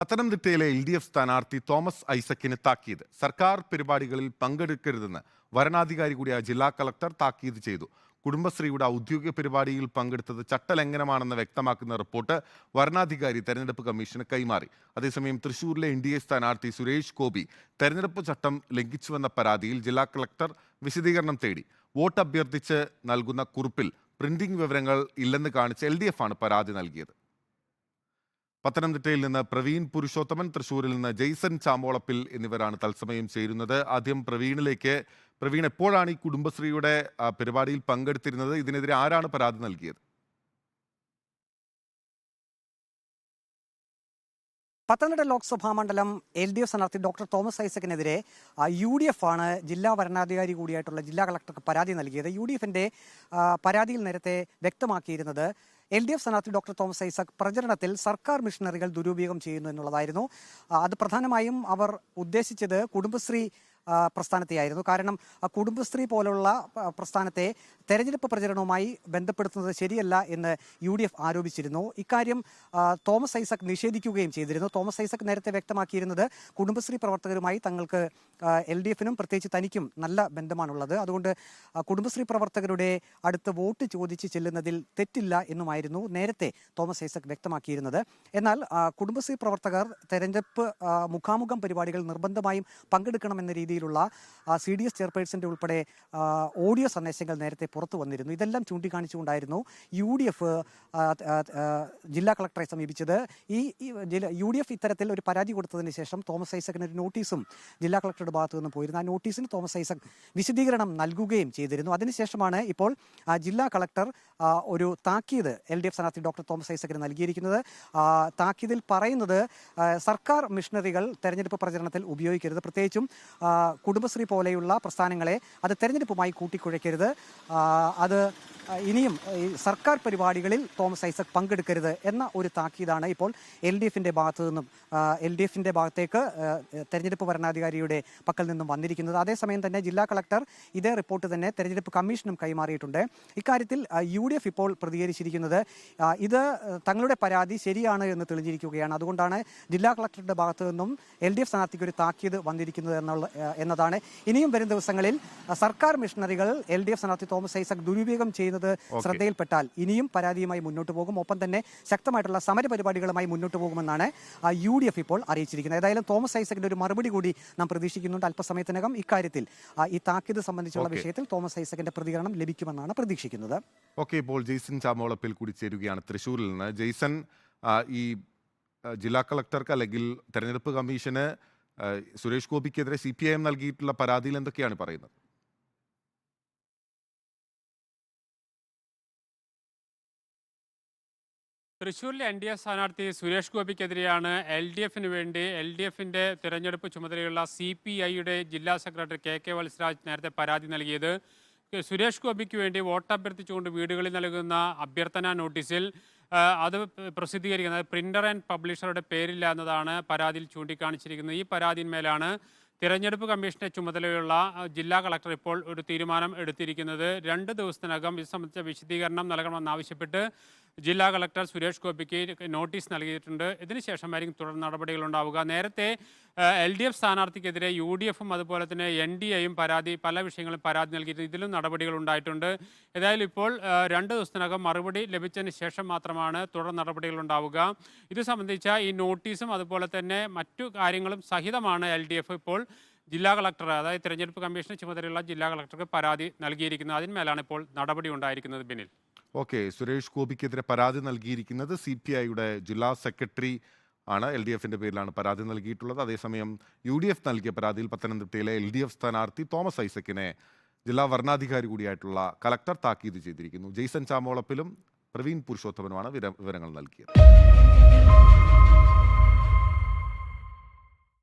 പത്തനംതിട്ടയിലെ LDF സ്ഥാനാർത്ഥി Thomas ഐസക്കിന് താക്കീത്. സർക്കാർ പരിപാടികളിൽ പങ്കെടുക്കരുതെന്ന് വരണാധികാരി കൂടിയായ ജില്ലാ കളക്ടർ താക്കീത് ചെയ്തു. കുടുംബശ്രീയുടെ ഔദ്യോഗിക പരിപാടിയിൽ പങ്കെടുത്തത് ചട്ടലംഘനമാണെന്ന് വ്യക്തമാക്കുന്ന റിപ്പോർട്ട് വരണാധികാരി തെരഞ്ഞെടുപ്പ് കമ്മീഷന് കൈമാറി. അതേസമയം തൃശൂരിലെ NDA സ്ഥാനാർത്ഥി സുരേഷ് ഗോപി തെരഞ്ഞെടുപ്പ് ചട്ടം ലംഘിച്ചുവെന്ന പരാതിയിൽ ജില്ലാ കളക്ടർ വിശദീകരണം തേടി. വോട്ട് അഭ്യർത്ഥിച്ച് നൽകുന്ന കുറിപ്പിൽ പ്രിന്റിംഗ് വിവരങ്ങൾ ഇല്ലെന്ന് കാണിച്ച് LDF ആണ് പരാതി നൽകിയത്. പത്തനംതിട്ടയിൽ നിന്ന് പ്രവീൺ പുരുഷോത്തമൻ, തൃശ്ശൂരിൽ നിന്ന് ജെയ്സൺ ചാമോളപ്പിൽ എന്നിവരാണ് തത്സമയം ചേരുന്നത്. ആദ്യം പ്രവീണിലേക്ക്. പ്രവീൺ, എപ്പോഴാണ് ഈ കുടുംബശ്രീയുടെ പരിപാടിയിൽ പങ്കെടുത്തിരുന്നത്? ഇതിനെതിരെ ആരാണ് പരാതി നൽകിയത്? പത്തനംതിട്ട ലോക്സഭാ മണ്ഡലം LDF സ്ഥാനാർത്ഥി ഡോക്ടർ തോമസ് ഐസക്കിനെതിരെ UDF ആണ് ജില്ലാ വരണാധികാരി കൂടിയായിട്ടുള്ള ജില്ലാ കളക്ടർക്ക് പരാതി നൽകിയത്. UDFിന്റെ പരാതിയിൽ നേരത്തെ വ്യക്തമാക്കിയിരുന്നത് LDF സ്ഥാനാർത്ഥി ഡോക്ടർ തോമസ് ഐസക് പ്രചരണത്തിൽ സർക്കാർ മിഷനറികൾ ദുരുപയോഗം ചെയ്യുന്നു എന്നുള്ളതായിരുന്നു. അത് പ്രധാനമായും അവർ ഉദ്ദേശിച്ചത് കുടുംബശ്രീ പ്രസ്ഥാനത്തെയായിരുന്നു. കാരണം കുടുംബശ്രീ പോലുള്ള പ്രസ്ഥാനത്തെ തെരഞ്ഞെടുപ്പ് പ്രചരണവുമായി ബന്ധപ്പെടുത്തുന്നത് ശരിയല്ല എന്ന് UDF ആരോപിച്ചിരുന്നു. ഇക്കാര്യം തോമസ് ഐസക് നിഷേധിക്കുകയും ചെയ്തിരുന്നു. തോമസ് ഐസക് നേരത്തെ വ്യക്തമാക്കിയിരുന്നത് കുടുംബശ്രീ പ്രവർത്തകരുമായി തങ്ങൾക്ക് LDFനും പ്രത്യേകിച്ച് തനിക്കും നല്ല ബന്ധമാണുള്ളത്, അതുകൊണ്ട് കുടുംബശ്രീ പ്രവർത്തകരുടെ അടുത്ത് വോട്ട് ചോദിച്ച് ചെല്ലുന്നതിൽ തെറ്റില്ല എന്നുമായിരുന്നു നേരത്തെ തോമസ് ഐസക് വ്യക്തമാക്കിയിരുന്നത്. എന്നാൽ കുടുംബശ്രീ പ്രവർത്തകർ തെരഞ്ഞെടുപ്പ് മുഖാമുഖം പരിപാടികൾ നിർബന്ധമായും പങ്കെടുക്കണമെന്ന രീതിയിലുള്ള CDS ചെയർപേഴ്സന്റെ ഉൾപ്പെടെ ഓഡിയോ സന്ദേശങ്ങൾ നേരത്തെ പുറത്തു വന്നിരുന്നു. ഇതെല്ലാം ചൂണ്ടിക്കാണിച്ചുകൊണ്ടായിരുന്നു UDF ജില്ലാ കളക്ടറെ സമീപിച്ചത്. UDF ഇത്തരത്തിൽ ഒരു പരാതി കൊടുത്തതിന് ശേഷം തോമസ് ഐസക്കിന് ഒരു നോട്ടീസും ജില്ലാ കളക്ടറുടെ ഭാഗത്തു നിന്ന് പോയിരുന്നു. ആ നോട്ടീസിന് തോമസ് ഐസക് വിശദീകരണം നൽകുകയും ചെയ്തിരുന്നു. അതിനുശേഷമാണ് ഇപ്പോൾ ജില്ലാ കളക്ടർ ഒരു താക്കീത് LDF സ്ഥാനാർത്ഥി ഡോക്ടർ തോമസ് ഐസക്കിന് നൽകിയിരിക്കുന്നത്. താക്കീതിൽ പറയുന്നത് സർക്കാർ മിഷനറികൾ തെരഞ്ഞെടുപ്പ് പ്രചരണത്തിൽ ഉപയോഗിക്കരുത്, പ്രത്യേകിച്ചും കുടുംബശ്രീ പോലെയുള്ള പ്രസ്ഥാനങ്ങളെ അത് തെരഞ്ഞെടുപ്പുമായി കൂട്ടിക്കുഴയ്ക്കരുത്, അത് ഇനിയും സർക്കാർ പരിപാടികളിൽ തോമസ് ഐസക് പങ്കെടുക്കരുത് എന്ന ഒരു താക്കീതാണ് ഇപ്പോൾ LDFിന്റെ ഭാഗത്തു നിന്നും LDFിന്റെ ഭാഗത്തേക്ക് തെരഞ്ഞെടുപ്പ് വരണാധികാരിയുടെ പക്കൽ നിന്നും വന്നിരിക്കുന്നത്. അതേസമയം തന്നെ ജില്ലാ കളക്ടർ ഇതേ റിപ്പോർട്ട് തന്നെ തെരഞ്ഞെടുപ്പ് കമ്മീഷനും കൈമാറിയിട്ടുണ്ട്. ഇക്കാര്യത്തിൽ UDF ഇപ്പോൾ പ്രതികരിച്ചിരിക്കുന്നത് ഇത് തങ്ങളുടെ പരാതി ശരിയാണ് എന്ന് തെളിഞ്ഞിരിക്കുകയാണ്. അതുകൊണ്ടാണ് ജില്ലാ കളക്ടറുടെ ഭാഗത്തു നിന്നും LDF സ്ഥാനാർത്ഥിക്ക് ഒരു താക്കീത് വന്നിരിക്കുന്നത് എന്നതാണ്. ഇനിയും വരും ദിവസങ്ങളിൽ സർക്കാർ മിഷനറികൾ LDF സ്ഥാനാർത്ഥി തോമസ് ഐസക് ദുരുപയോഗം ചെയ്യുന്നത് ശ്രദ്ധയിൽപ്പെട്ടാൽ ഇനിയും പരാതിയുമായി മുന്നോട്ട് പോകും. ഒപ്പം തന്നെ ശക്തമായിട്ടുള്ള സമര പരിപാടികളുമായി മുന്നോട്ട് പോകുമെന്നാണ് UDF ഇപ്പോൾ അറിയിച്ചിരിക്കുന്നത്. ഏതായാലും തോമസ് ഐസക്കിന്റെ ഒരു മറുപടി കൂടി നാം പ്രതീക്ഷിക്കുന്നുണ്ട്. അല്പസമയത്തിനകം ഇക്കാര്യത്തിൽ ഈ താക്കീത് സംബന്ധിച്ചുള്ള വിഷയത്തിൽ തോമസ് ഐസക്കിന്റെ പ്രതികരണം ലഭിക്കുമെന്നാണ് പ്രതീക്ഷിക്കുന്നത്. ഇപ്പോൾ ജെയ്സൺ ചാമോളപ്പിൽ കൂടി ചേരുകയാണ് തൃശ്ശൂരിൽ നിന്ന്. ജെയ്സൺ, ഈ ജില്ലാ കളക്ടർക്ക് അല്ലെങ്കിൽ തെരഞ്ഞെടുപ്പ് കമ്മീഷന് സുരേഷ് ഗോപിക്കെതിരെ CPIM നൽകിയിട്ടുള്ള പരാതിയിൽ എന്തൊക്കെയാണ് പറയുന്നത്? തൃശ്ശൂരിലെ NDA സ്ഥാനാർത്ഥി സുരേഷ് ഗോപിക്കെതിരെയാണ് LDFിന് വേണ്ടി LDFിന്റെ തിരഞ്ഞെടുപ്പ് ചുമതലയുള്ള CPIയുടെ ജില്ലാ സെക്രട്ടറി KK വത്സരാജ് നേരത്തെ പരാതി നൽകിയത്. സുരേഷ് ഗോപിക്ക് വേണ്ടി വോട്ട് അഭ്യർത്ഥിച്ചുകൊണ്ട് വീടുകളിൽ നൽകുന്ന അഭ്യർത്ഥന നോട്ടീസിൽ അത് പ്രസിദ്ധീകരിക്കുന്നത് പ്രിന്റർ ആൻഡ് പബ്ലിഷറുടെ പേരില്ല എന്നതാണ് പരാതിയിൽ ചൂണ്ടിക്കാണിച്ചിരിക്കുന്നത്. ഈ പരാതിന്മേലാണ് തിരഞ്ഞെടുപ്പ് കമ്മീഷന്റെ ചുമതലയുള്ള ജില്ലാ കളക്ടർ ഇപ്പോൾ ഒരു തീരുമാനം എടുത്തിരിക്കുന്നത്. 2 ദിവസത്തിനകം ഇത് സംബന്ധിച്ച വിശദീകരണം നൽകണമെന്നാവശ്യപ്പെട്ട് ജില്ലാ കളക്ടർ സുരേഷ് ഗോപിക്ക് നോട്ടീസ് നൽകിയിട്ടുണ്ട്. ഇതിനുശേഷമായിരിക്കും തുടർ നടപടികൾ ഉണ്ടാവുക. നേരത്തെ LDF സ്ഥാനാർത്ഥിക്കെതിരെ UDFും അതുപോലെ തന്നെ NDAയും പല വിഷയങ്ങളും പരാതി നൽകിയിട്ടുണ്ട്. ഇതിലും നടപടികൾ ഉണ്ടായിട്ടുണ്ട്. ഏതായാലും ഇപ്പോൾ 2 ദിവസത്തിനകം മറുപടി ലഭിച്ചതിന് ശേഷം മാത്രമാണ് തുടർ നടപടികൾ ഉണ്ടാവുക. ഇത് സംബന്ധിച്ച ഈ നോട്ടീസും അതുപോലെ തന്നെ മറ്റു കാര്യങ്ങളും സഹിതമാണ് LDF ഇപ്പോൾ ജില്ലാ കളക്ടർ, അതായത് തിരഞ്ഞെടുപ്പ് കമ്മീഷന് ചുമതലയുള്ള ജില്ലാ കളക്ടർക്ക് പരാതി നൽകിയിരിക്കുന്നത്. അതിന്മേലാണ് ഇപ്പോൾ നടപടി ഉണ്ടായിരിക്കുന്നത്. ബിനിൽ, സുരേഷ് ഗോപിക്കെതിരെ പരാതി നൽകിയിരിക്കുന്നത് CPIയുടെ ജില്ലാ സെക്രട്ടറി ആണ്. LDFിന്റെ പേരിലാണ് പരാതി നൽകിയിട്ടുള്ളത്. അതേസമയം UDF നൽകിയ പരാതിയിൽ പത്തനംതിട്ടയിലെ LDF സ്ഥാനാർത്ഥി തോമസ് ഐസക്കിനെ ജില്ലാ വരണാധികാരി കൂടിയായിട്ടുള്ള കളക്ടർ താക്കീത് ചെയ്തിരിക്കുന്നു. ജെയ്സൺ ചാമോളപ്പിലും പ്രവീൺ പുരുഷോത്തമനുമാണ് വിവരങ്ങൾ നൽകിയത്.